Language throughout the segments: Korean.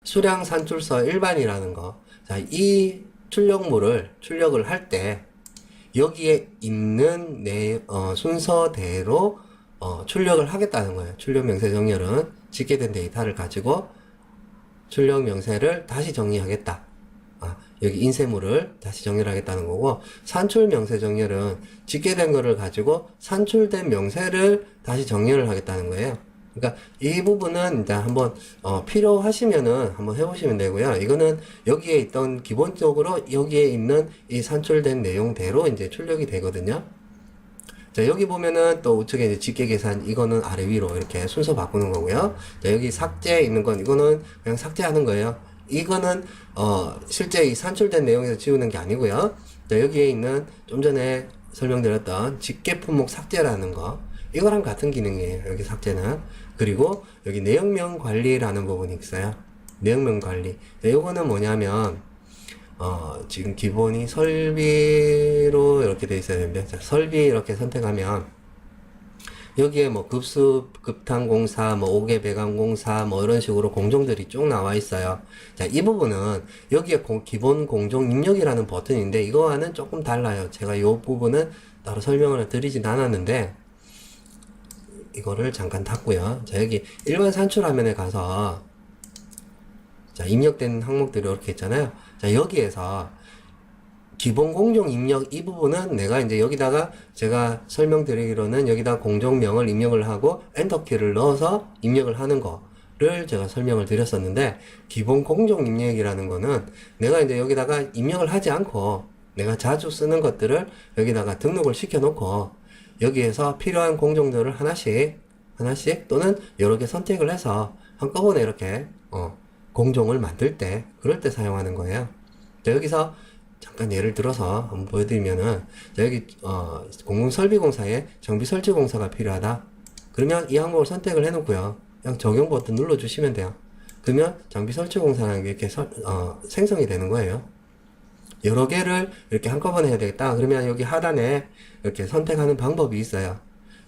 수량 산출서 일반이라는 거. 자, 이 출력을 할 때, 여기에 있는 순서대로, 출력을 하겠다는 거예요. 출력 명세 정렬은 집계된 데이터를 가지고 출력 명세를 다시 정리하겠다. 여기 인쇄물을 다시 정렬하겠다는 거고, 산출 명세 정렬은 집계된 거를 가지고 산출된 명세를 다시 정렬을 하겠다는 거예요. 그러니까 이 부분은 이제 한번 필요하시면은 한번 해보시면 되고요. 이거는 여기에 있던 기본적으로 여기에 있는 이 산출된 내용대로 이제 출력이 되거든요. 자, 여기 보면은 또 우측에 이제 집계 계산, 이거는 아래 위로 이렇게 순서 바꾸는 거고요. 자, 여기 삭제 있는 건 이거는 그냥 삭제하는 거예요. 이거는 실제 이 산출된 내용에서 지우는 게 아니고요. 자, 여기에 있는 좀 전에 설명드렸던 집계 품목 삭제라는 거, 이거랑 같은 기능이에요. 여기 삭제는. 그리고 여기 내용명 관리라는 부분이 있어요. 내용명 관리. 자, 요거는 뭐냐면 지금 기본이 설비로 이렇게 돼 있어야 되는데, 자, 설비 이렇게 선택하면 여기에 뭐 급수, 급탄공사, 뭐 옥외 배관공사, 뭐 이런 식으로 공종들이 쭉 나와 있어요. 자, 이 부분은 여기에 기본 공종 입력이라는 버튼인데 이거와는 조금 달라요. 제가 이 부분은 따로 설명을 드리진 않았는데, 이거를 잠깐 닫고요. 자, 여기 일반 산출 화면에 가서, 자, 입력된 항목들이 이렇게 있잖아요. 자, 여기에서 기본 공종 입력 이 부분은 내가 이제 여기다가 제가 설명드리기로는 여기다 공종명을 입력을 하고 엔터키를 넣어서 입력을 하는 거를 제가 설명을 드렸었는데, 기본 공종 입력이라는 거는 내가 이제 여기다가 입력을 하지 않고 내가 자주 쓰는 것들을 여기다가 등록을 시켜 놓고 여기에서 필요한 공종들을 하나씩 또는 여러 개 선택을 해서 한꺼번에 이렇게 공종을 만들 때, 그럴 때 사용하는 거예요. 자, 여기서 잠깐 예를 들어서 한번 보여드리면은, 자, 여기 공공설비공사에 정비설치공사가 필요하다. 그러면 이 항목을 선택을 해놓고요. 그냥 적용 버튼 눌러주시면 돼요. 그러면 장비설치공사라는 게 이렇게 생성이 되는 거예요. 여러 개를 이렇게 한꺼번에 해야 되겠다. 그러면 여기 하단에 이렇게 선택하는 방법이 있어요.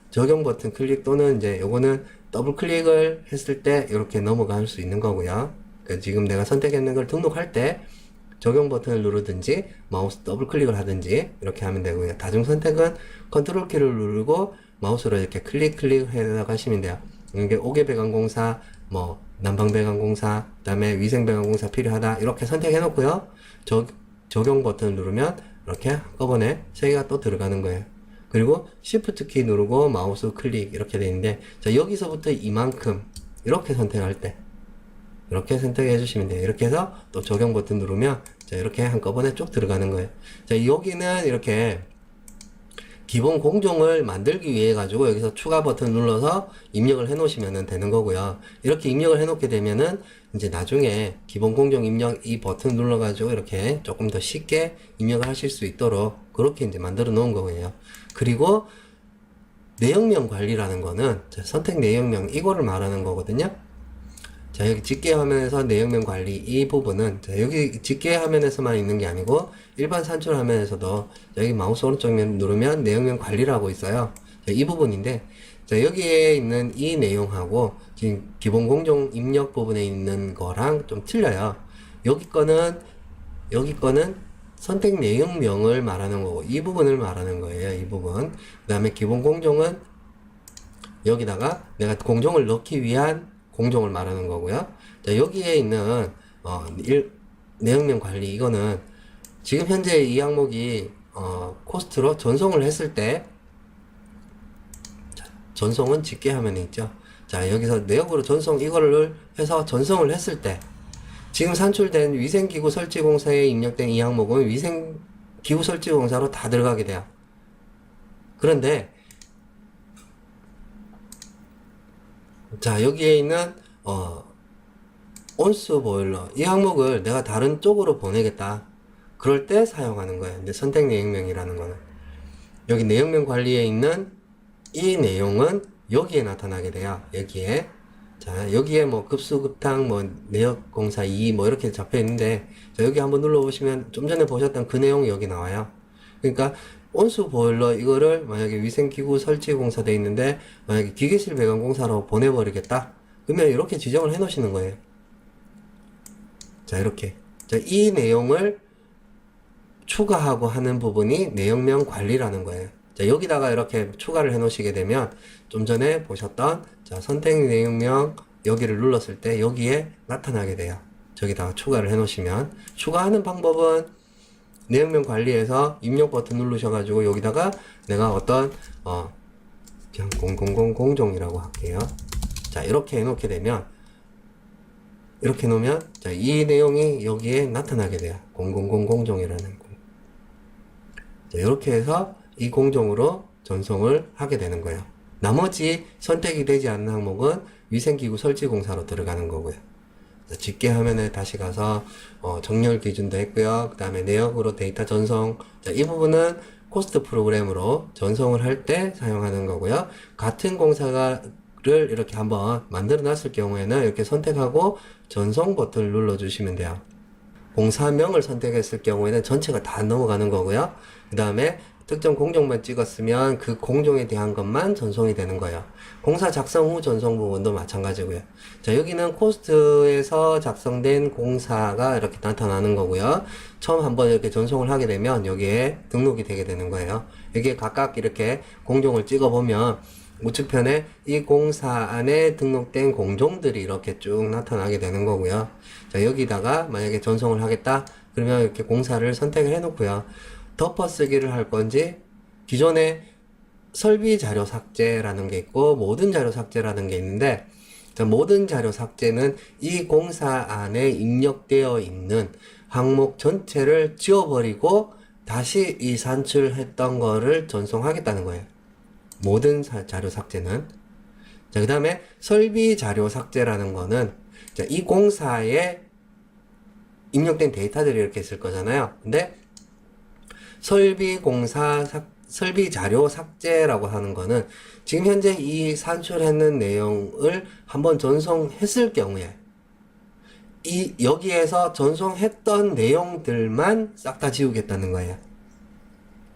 적용 버튼 클릭 또는 이제 요거는 더블 클릭을 했을 때 이렇게 넘어갈 수 있는 거고요. 그러니까 지금 내가 선택했는 걸 등록할 때 적용 버튼을 누르든지 마우스 더블 클릭을 하든지 이렇게 하면 되고요. 다중 선택은 컨트롤 키를 누르고 마우스로 이렇게 클릭해 나가시면 돼요. 이게 옥외 배관공사, 뭐 난방 배관공사, 그다음에 위생 배관공사 필요하다 이렇게 선택해 놓고요. 적용 버튼을 누르면 이렇게 한꺼번에 3개가 또 들어가는 거예요. 그리고 Shift 키 누르고 마우스 클릭 이렇게 되는데, 자, 여기서부터 이만큼 이렇게 선택할 때 이렇게 선택해 주시면 돼요. 이렇게 해서 또 적용 버튼 누르면 자, 이렇게 한꺼번에 쭉 들어가는 거예요. 자, 여기는 이렇게 기본 공종을 만들기 위해 가지고 여기서 추가 버튼 눌러서 입력을 해 놓으시면 되는 거고요. 이렇게 입력을 해 놓게 되면은 이제 나중에 기본 공종 입력 이 버튼 눌러 가지고 이렇게 조금 더 쉽게 입력을 하실 수 있도록 그렇게 이제 만들어 놓은 거예요. 그리고 내용명 관리라는 거는, 자, 선택 내용명 이거를 말하는 거거든요. 자, 여기 집계 화면에서 내용명 관리 이 부분은, 자, 여기 집계 화면에서만 있는 게 아니고 일반 산출 화면에서도 여기 마우스 오른쪽 누르면 내용명 관리라고 있어요. 자, 이 부분인데, 자, 여기에 있는 이 내용하고 지금 기본 공종 입력 부분에 있는 거랑 좀 틀려요. 여기 거는 선택 내용명을 말하는 거고 이 부분을 말하는 거예요. 이 부분. 그 다음에 기본 공종은 여기다가 내가 공종을 넣기 위한 공종을 말하는 거고요. 자, 여기에 있는 내용명 관리 이거는 지금 현재 이 항목이 코스트로 전송을 했을 때, 자, 전송은 집계 화면에 있죠. 자, 여기서 내역으로 전송 이거를 해서 전송을 했을 때 지금 산출된 위생기구 설치공사에 입력된 이 항목은 위생기구 설치공사로 다 들어가게 돼요. 그런데 자, 여기에 있는 온수 보일러 이 항목을 내가 다른 쪽으로 보내겠다. 그럴 때 사용하는 거예요. 이제 선택 내용명이라는 거는 여기 내용명 관리에 있는 이 내용은 여기에 나타나게 돼요. 여기에. 자, 여기에 뭐 급수, 급탕, 뭐 내역공사 2 뭐 이렇게 잡혀 있는데, 자, 여기 한번 눌러보시면 좀 전에 보셨던 그 내용이 여기 나와요. 그러니까 온수 보일러 이거를 만약에 위생기구 설치 공사 돼 있는데 만약에 기계실 배관 공사로 보내버리겠다. 그러면 이렇게 지정을 해 놓으시는 거예요. 자, 이렇게. 자, 이 내용을 추가하고 하는 부분이 내용명 관리라는 거예요. 자, 여기다가 이렇게 추가를 해 놓으시게 되면 좀 전에 보셨던 자, 선택 내용명 여기를 눌렀을 때 여기에 나타나게 돼요. 저기다가 추가를 해 놓으시면 추가하는 방법은 내용명 관리에서 입력 버튼 누르셔가지고 여기다가 내가 어떤 그냥 000 공종이라고 할게요. 자, 이렇게 해놓게 되면 이렇게 놓으면 자, 이 내용이 여기에 나타나게 돼요. 000 공종이라는 거. 자, 이렇게 해서 이 공종으로 전송을 하게 되는 거예요. 나머지 선택이 되지 않는 항목은 위생기구 설치 공사로 들어가는 거고요. 자, 집계 화면에 다시 가서 정렬 기준도 했고요. 그 다음에 내역으로 데이터 전송. 자, 이 부분은 코스트 프로그램으로 전송을 할 때 사용하는 거고요. 같은 공사를 이렇게 한번 만들어 놨을 경우에는 이렇게 선택하고 전송 버튼을 눌러 주시면 돼요. 공사명을 선택했을 경우에는 전체가 다 넘어가는 거고요. 그 다음에 특정 공종만 찍었으면 그 공종에 대한 것만 전송이 되는 거예요. 공사 작성 후 전송 부분도 마찬가지고요. 자, 여기는 코스트에서 작성된 공사가 이렇게 나타나는 거고요. 처음 한번 이렇게 전송을 하게 되면 여기에 등록이 되게 되는 거예요. 여기에 각각 이렇게 공종을 찍어보면 우측편에 이 공사 안에 등록된 공종들이 이렇게 쭉 나타나게 되는 거고요. 자, 여기다가 만약에 전송을 하겠다 그러면 이렇게 공사를 선택을 해 놓고요. 덮어쓰기를 할 건지 기존에 설비 자료 삭제라는 게 있고 모든 자료 삭제라는 게 있는데 자, 모든 자료 삭제는 이 공사 안에 입력되어 있는 항목 전체를 지워버리고 다시 이 산출했던 거를 전송하겠다는 거예요. 모든 자료 삭제는. 자, 그 다음에 설비 자료 삭제라는 거는 자, 이 공사에 입력된 데이터들이 이렇게 있을 거잖아요. 근데 설비 자료 삭제라고 하는 거는 지금 현재 이 산출했는 내용을 한번 전송했을 경우에 여기에서 전송했던 내용들만 싹 다 지우겠다는 거예요.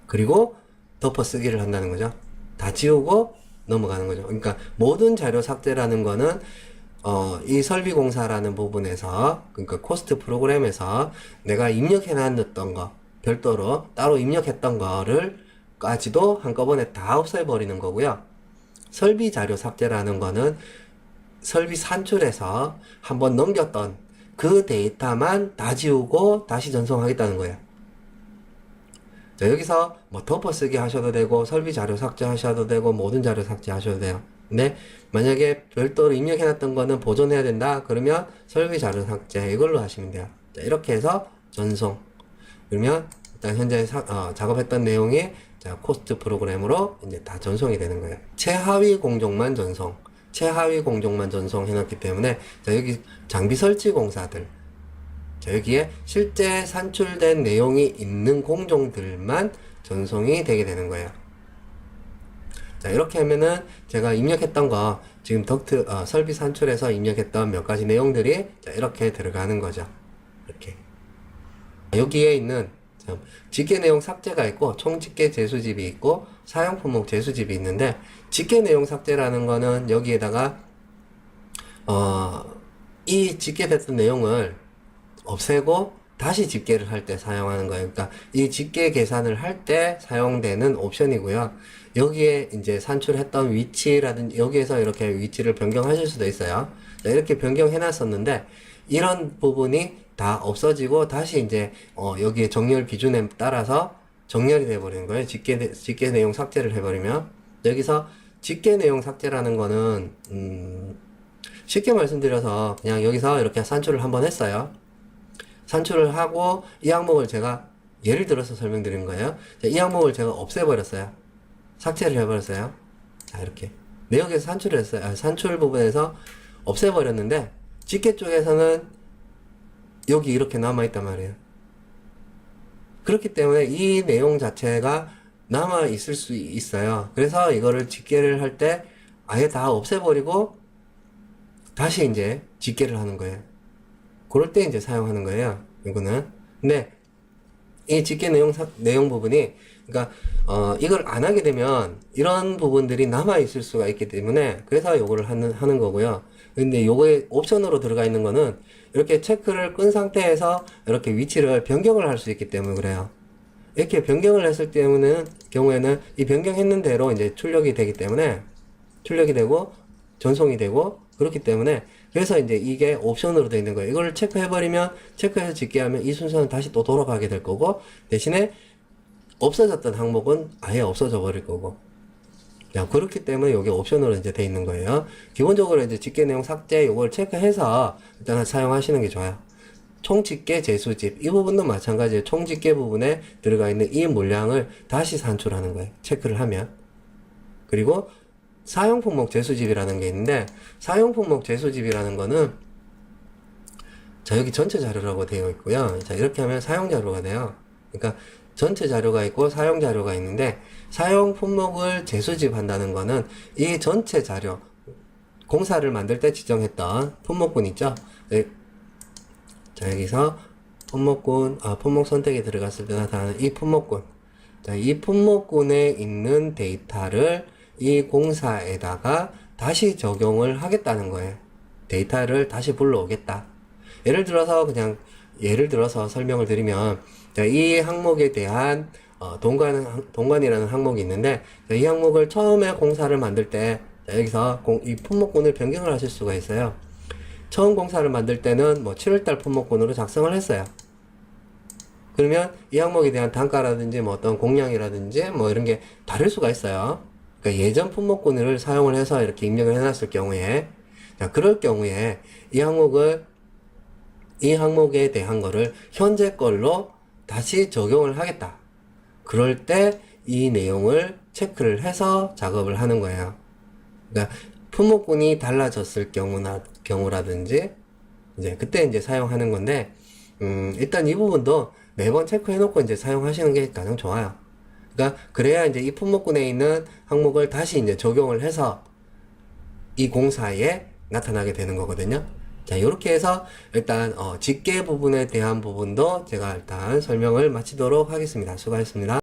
그리고 덮어쓰기를 한다는 거죠. 다 지우고 넘어가는 거죠. 그러니까 모든 자료 삭제라는 거는 이 설비공사라는 부분에서 그러니까 코스트 프로그램에서 내가 입력해 놨던 거 별도로 따로 입력했던 거를 까지도 한꺼번에 다 없애버리는 거고요. 설비 자료 삭제라는 거는 설비 산출해서 한번 넘겼던 그 데이터만 다 지우고 다시 전송하겠다는 거예요. 자, 여기서 뭐 덮어쓰기 하셔도 되고 설비 자료 삭제 하셔도 되고 모든 자료 삭제 하셔도 돼요. 근데 만약에 별도로 입력해놨던 거는 보존해야 된다 그러면 설비 자료 삭제 이걸로 하시면 돼요. 자, 이렇게 해서 전송. 그러면 일단 현재 작업했던 내용이 자, 코스트 프로그램으로 이제 다 전송이 되는 거예요. 최하위 공종만 전송. 최하위 공종만 전송 해놨기 때문에 자, 여기 장비 설치 공사들 자, 여기에 실제 산출된 내용이 있는 공종들만 전송이 되게 되는 거예요. 자, 이렇게 하면은 제가 입력했던 거 지금 설비 산출에서 입력했던 몇 가지 내용들이 자, 이렇게 들어가는 거죠. 이렇게 여기에 있는 집계 내용 삭제가 있고 총집계 재수집이 있고 사용 품목 재수집이 있는데 집계 내용 삭제라는 거는 여기에다가 이 집계됐던 내용을 없애고 다시 집계를 할 때 사용하는 거예요. 그러니까 이 집계 계산을 할 때 사용되는 옵션이고요. 여기에 이제 산출했던 위치라든지 여기에서 이렇게 위치를 변경하실 수도 있어요. 자, 이렇게 변경해 놨었는데 이런 부분이 다 없어지고 다시 이제 여기에 정렬 기준에 따라서 정렬이 돼 버리는 거예요. 집계 내용 삭제를 해버리면 여기서 집계 내용 삭제라는 거는 쉽게 말씀드려서 그냥 여기서 이렇게 산출을 한번 했어요. 산출을 하고 이 항목을 제가 예를 들어서 설명드린 거예요. 이 항목을 제가 없애버렸어요. 삭제를 해버렸어요. 자, 이렇게 내역에서 산출을 했어요. 산출 부분에서 없애버렸는데 집계 쪽에서는 여기 이렇게 남아있단 말이에요. 그렇기 때문에 이 내용 자체가 남아있을 수 있어요. 그래서 이거를 집계를 할 때 아예 다 없애버리고 다시 이제 집계를 하는 거예요. 그럴 때 이제 사용하는 거예요. 이거는. 근데 이 집계 내용 부분이, 그러니까, 이걸 안 하게 되면 이런 부분들이 남아 있을 수가 있기 때문에, 그래서 요거를 하는 거고요. 근데 요거에 옵션으로 들어가 있는 거는 이렇게 체크를 끈 상태에서 이렇게 위치를 변경을 할 수 있기 때문에 그래요. 이렇게 변경을 했을 경우에는 이 변경했는 대로 이제 출력이 되기 때문에, 출력이 되고 전송이 되고 그렇기 때문에, 그래서 이제 이게 옵션으로 되어 있는 거예요. 이걸 체크해버리면, 체크해서 집계하면 이 순서는 다시 또 돌아가게 될 거고, 대신에 없어졌던 항목은 아예 없어져 버릴 거고. 자, 그렇기 때문에 이게 옵션으로 이제 돼 있는 거예요. 기본적으로 이제 집계 내용 삭제 요걸 체크해서 일단 사용하시는 게 좋아요. 총집계 재수집 이 부분도 마찬가지예요. 총집계 부분에 들어가 있는 이 물량을 다시 산출하는 거예요. 체크를 하면. 그리고 사용품목 재수집이라는 게 있는데, 사용품목 재수집이라는 거는 자, 여기 전체 자료라고 되어 있고요. 자, 이렇게 하면 사용 자료가 돼요. 그러니까 전체 자료가 있고 사용 자료가 있는데, 사용 품목을 재수집한다는 거는 이 전체 자료, 공사를 만들 때 지정했던 품목군 있죠? 네. 자, 여기서 품목군, 품목 선택에 들어갔을 때 나타나는 이 품목군. 자, 이 품목군에 있는 데이터를 이 공사에다가 다시 적용을 하겠다는 거예요. 데이터를 다시 불러오겠다. 예를 들어서 설명을 드리면, 자, 이 항목에 대한 동관이라는 항목이 있는데, 자, 이 항목을 처음에 공사를 만들 때, 자, 여기서 이 품목군을 변경을 하실 수가 있어요. 처음 공사를 만들 때는 뭐 7월달 품목군으로 작성을 했어요. 그러면 이 항목에 대한 단가라든지 뭐 어떤 공량이라든지 뭐 이런 게 다를 수가 있어요. 그러니까 예전 품목군을 사용을 해서 이렇게 입력을 해놨을 경우에, 자, 그럴 경우에 이 항목에 대한 거를 현재 걸로 다시 적용을 하겠다. 그럴 때 이 내용을 체크를 해서 작업을 하는 거예요. 그러니까 품목군이 달라졌을 경우라든지, 이제 그때 이제 사용하는 건데, 일단 이 부분도 매번 체크해놓고 이제 사용하시는 게 가장 좋아요. 그러니까 그래야 이제 이 품목군에 있는 항목을 다시 이제 적용을 해서 이 공사에 나타나게 되는 거거든요. 자, 이렇게 해서 일단 집계 부분에 대한 부분도 제가 일단 설명을 마치도록 하겠습니다. 수고하셨습니다.